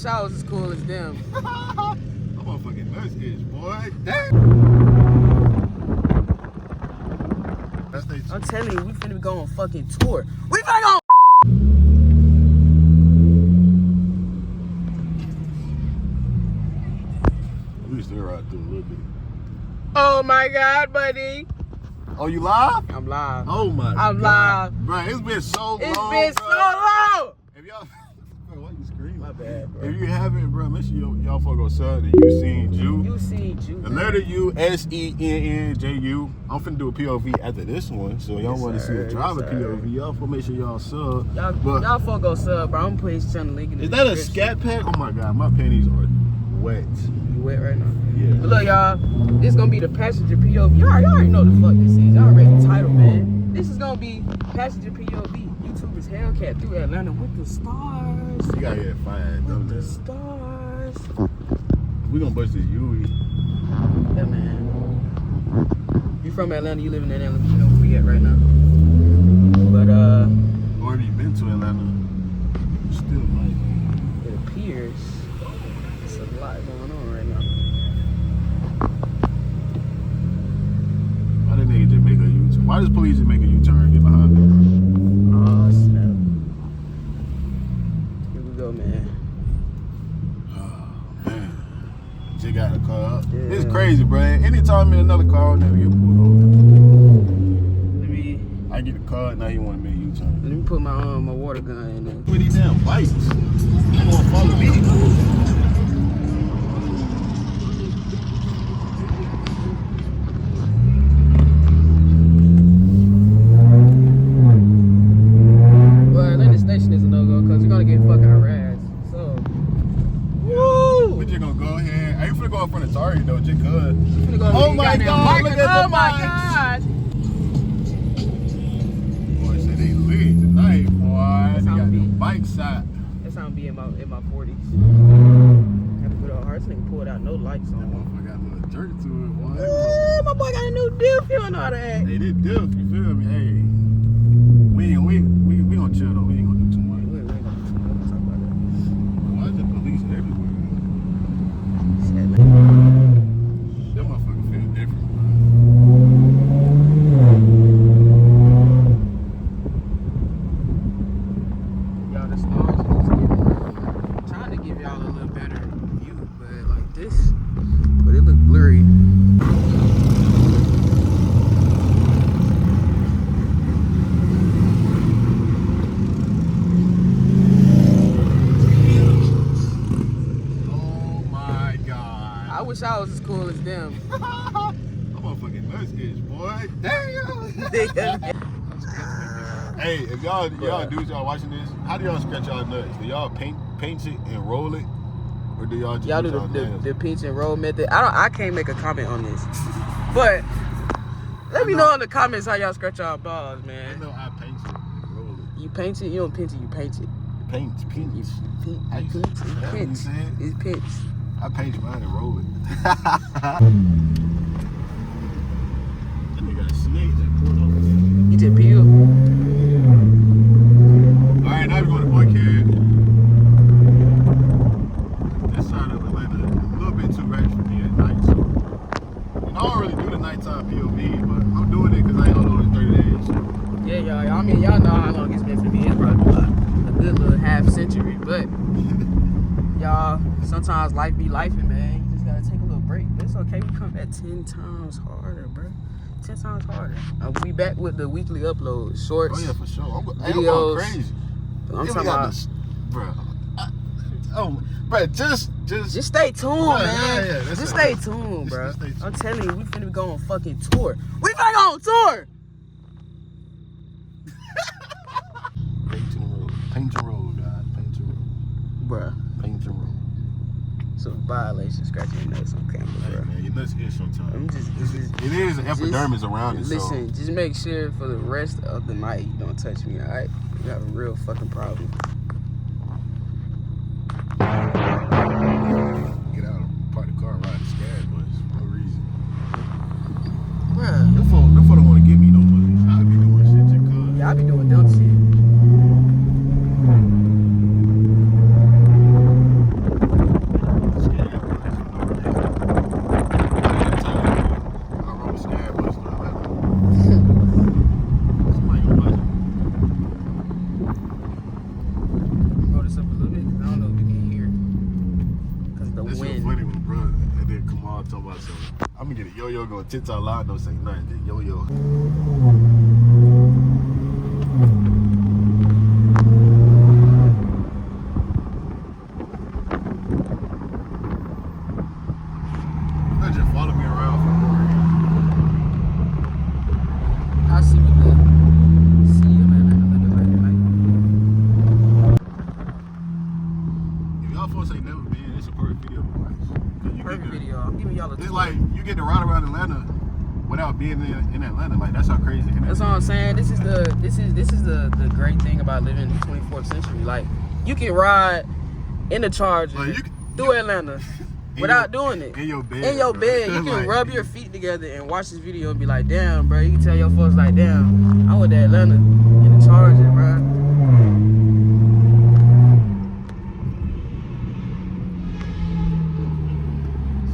wish I was as cool as them. I'm motherfucking nuts itch, boy. Damn. I'm telling you, we finna go on fucking tour. We finna go. We still ride through a little bit. Oh my God, buddy. Oh, you live? I'm live. Oh my God. I'm live. Bro, it's been so long. It's been so long. If y'all, bro, why you screaming? My bad, bro. If you haven't, bro, make sure y'all fuck go sub to You Seen Ju. You Seen Ju. The letter U, SENNJU. I'm finna do a POV after this one, so y'all want to see the driver POV. Y'all for make sure y'all sub. Y'all fuck go sub, bro. I'm gonna put his channel link in the description. description. Is that a scat pack? Oh my God, my panties are wet. You wet right now? Yeah. But look, y'all, this is gonna be the passenger POV. Y'all already know the fuck this is. Y'all read the title, man. This is gonna be passenger POV. YouTuber's Hellcat through Atlanta with the stars. You gotta get fine, With the dumb stars. We gonna bust this Yui. Yeah, man. You from Atlanta? You live in Atlanta? You know where we at right now. But Or have you been to Atlanta? Still might. it appears there's a lot going on right now. Why did nigga just make a U-turn? Why does police just make a U-turn and get behind me? Oh snap! Here we go, man. Oh, man. Just got a car. Yeah. It's crazy, bro. Anytime I'm in another car, I'll never get pulled over. I get a car, now he want to make a U-turn. Let me put my my water gun in there. With these damn bikes. You gonna follow me? Well, Atlanta Station is a no-go because you're gonna get fucking harassed. So, woo! We just gonna go ahead. I ain't finna go in front of Target though, just cuz. Finna go Oh to my these God, goddamn look markets. at the Oh my bikes. God! Boy, say they lit tonight, boy. That's They how got it be. the bike shot. That's how I'm be in my 40s. Have to put on hard. This nigga pulled out no lights That on. motherfucker got a little jerk to it, boy. My boy got a new deal. If you don't know how to act. Hey, this diff, you feel me? Hey, we gonna chill though. We ain't gonna do too much. We ain't gonna talk about that. Why is the police everywhere? Sad, man. That motherfucker feel different, bro. Y'all, the stars are just getting I'm trying to give y'all a little better view, but like this, but it look blurry. Oh my God. I wish I was as cool as them. I'm motherfucking nuts itch, boy. Damn. Hey, if y'all dudes y'all watching this, how do y'all scratch y'all nuts? Do y'all paint it and roll it, or do y'all just Y'all do use y'all nails? the pinch and roll method. I can't make a comment on this, but let me know in the comments how y'all scratch y'all balls, I man. know I paint it and roll it. You paint it, you don't pinch it, you paint it. Paint. You pinch, How you pinch, say it? That's what you said? It's pinch. I paint mine and roll it. That nigga got a C8 that pulled over. You just peel. Alright, now we're going to Boy Kid. This side of Atlanta is a little bit too ratchet for me at night, so. I don't really do the nighttime POV, but I'm doing it because I ain't on it 30 days. So. Yeah, y'all. I mean, y'all know how long it's been for me. It's probably about a good little half century, but y'all, sometimes life be lifing, man. You just gotta take a little break. But it's okay. We come back 10 times harder, bro. 10 times harder. We back with the weekly upload, shorts. Oh yeah, for sure. I'm Videos. going crazy. I'm talking about. Bro. Bro, just stay tuned, man. Yeah, just stay tuned, bro. Just stay tuned. I'm telling you, we finna go on fucking tour. We finna go on tour. Paint your road, guys. Paint your road. Bruh. Paint your road. So violation, scratching your nuts on camera, Hey, bro. man, your nuts itch sometimes. I'm just It is an epidermis around it, listen, just make sure for the rest of the night you don't touch me, alright? You got a real fucking problem. Get out, park the car, and ride the scad bus for no reason. Bruh. Them folk don't want to give me no money. I be doing shit just cuz. Yeah, I be doing dumb shit. on TikTok live, don't say nothing. Just yo. Just follow me around for more. I see what the If y'all folks ain't never been, it's a perfect video. perfect video. I'm giving y'all a It's tour. like you get to ride around Atlanta without being in Atlanta. Like that's how crazy it is. That's what I'm saying. This is the great thing about living in the 24th century. Like you can ride in the Charger through Atlanta without doing it. In your bed. In your bro. bed, you can Like, rub your feet together and watch this video and be like, damn, bro. You can tell your folks like, damn, I went to Atlanta in the Charger, bro.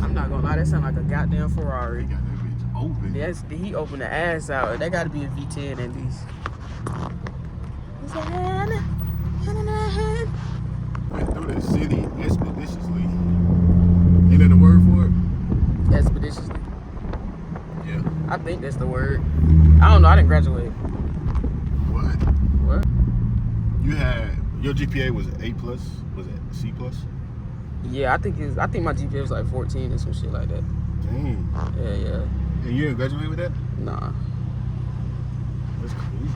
I'm not gonna lie, that sound like a goddamn Ferrari. They got that bitch open. He opened the ass out. That gotta be a V10 at least. Went through the city expeditiously. Ain't that the word for it? Expeditiously. Yeah. I think that's the word. I don't know. I didn't graduate. What? What? You had your GPA was A+, was it C+? Yeah, I think my GPA was like 14 or some shit like that. Dang. Yeah. And you didn't graduate with that? Nah. That's crazy.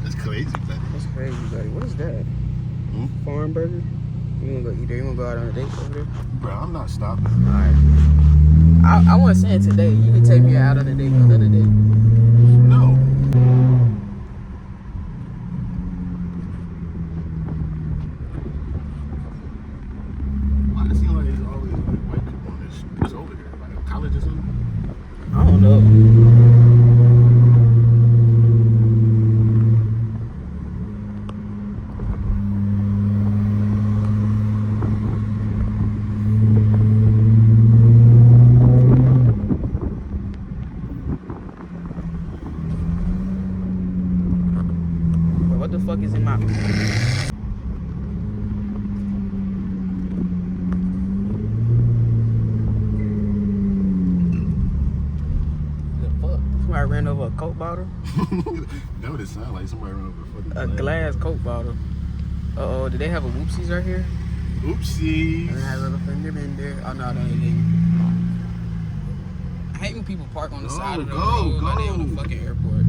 That's crazy, buddy. That's crazy, buddy. What is that? Farm burger? You wanna go eat there? You wanna go out on a date over there? Bro, I'm not stopping. Alright. I wasn't saying today. You can take me out on a date another day. No. Why does it seem like there's always like white people on this over here? Like a college or something? I don't know. What the fuck is in my... The fuck? Somebody ran over a Coke bottle? That would it sound like somebody ran over a fucking Glass Coke bottle. Uh-oh, did they have a whoopsies right here? Oopsies. And I had a little fender bender. Oh, no, they didn't. I hate when people park on the side of the road like they on the fucking airport.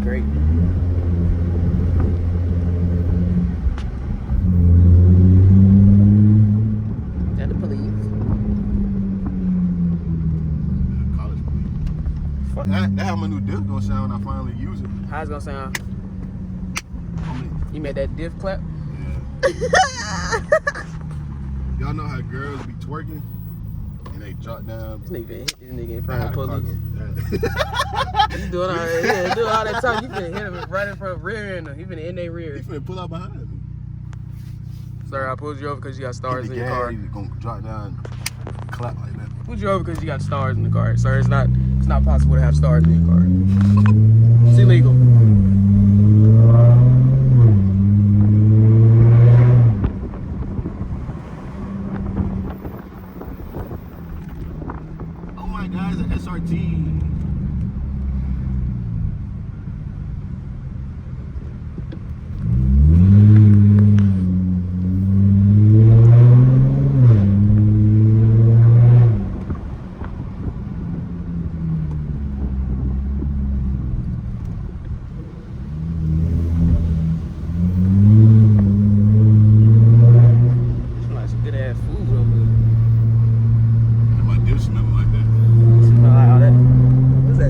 Great. That the police? College police. Fuck. That how my new disc gonna sound when I finally use it. How's it gonna sound? You made that diff clap? Yeah. Y'all know how girls be twerking and they drop down. This nigga hit this nigga in front of the police. You You doing all that? Yeah, doing all that talk. You finna hit him right in front, rear end him. He finna in their rear. He finna pull out behind me. Sir, I pulled you over because you got stars in your car. He's gonna drop down, clap like that. Pulled you over because you got stars in the car. Sir, it's not possible to have stars in your car. It's illegal. Oh my God, it's an SRT.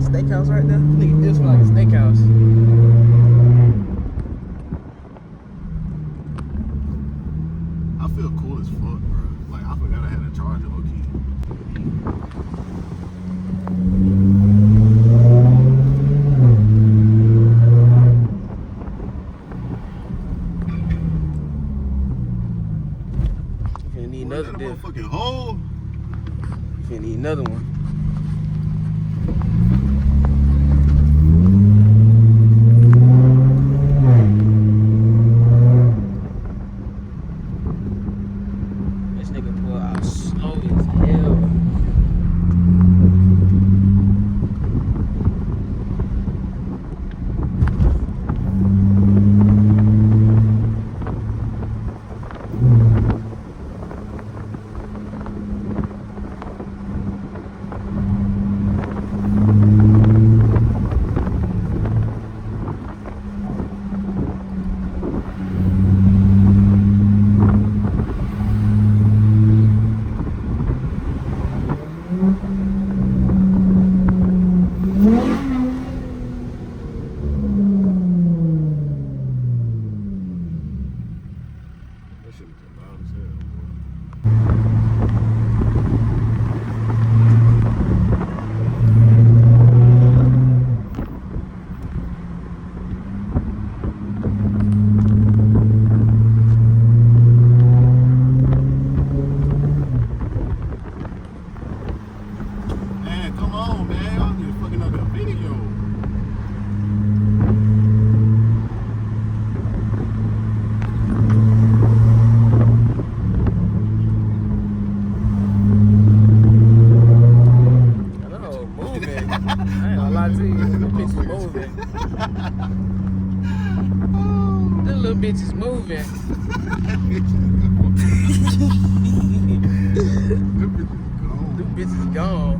Steakhouse right there? Nigga, this one like a steakhouse. I feel cool as fuck, bro. Like, I forgot I had a charger low key. another that a dip. motherfucking hole? Finna need another one. This nigga pull out slow as hell. That shit was loud as hell, boy. Man, come on, man. I'm just fucking up the video. Hello, moving. I ain't gonna lie to you. This bitch is moving. This little bitch is moving. This bitch is gone.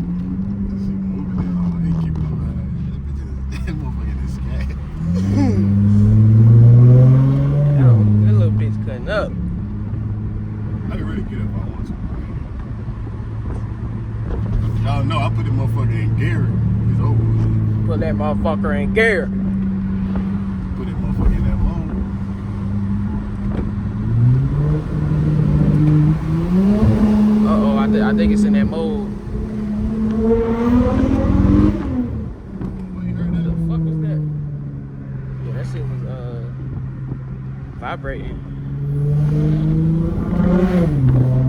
Damn, that little bitch cutting up. I can really get it if I want to. Y'all know I put the motherfucker in gear. It's over with. Put that motherfucker in gear. Put that motherfucker in that mode. Uh-oh, I think it's in that mode. Well, you heard What the that? fuck was that? Yeah, that shit was vibrating.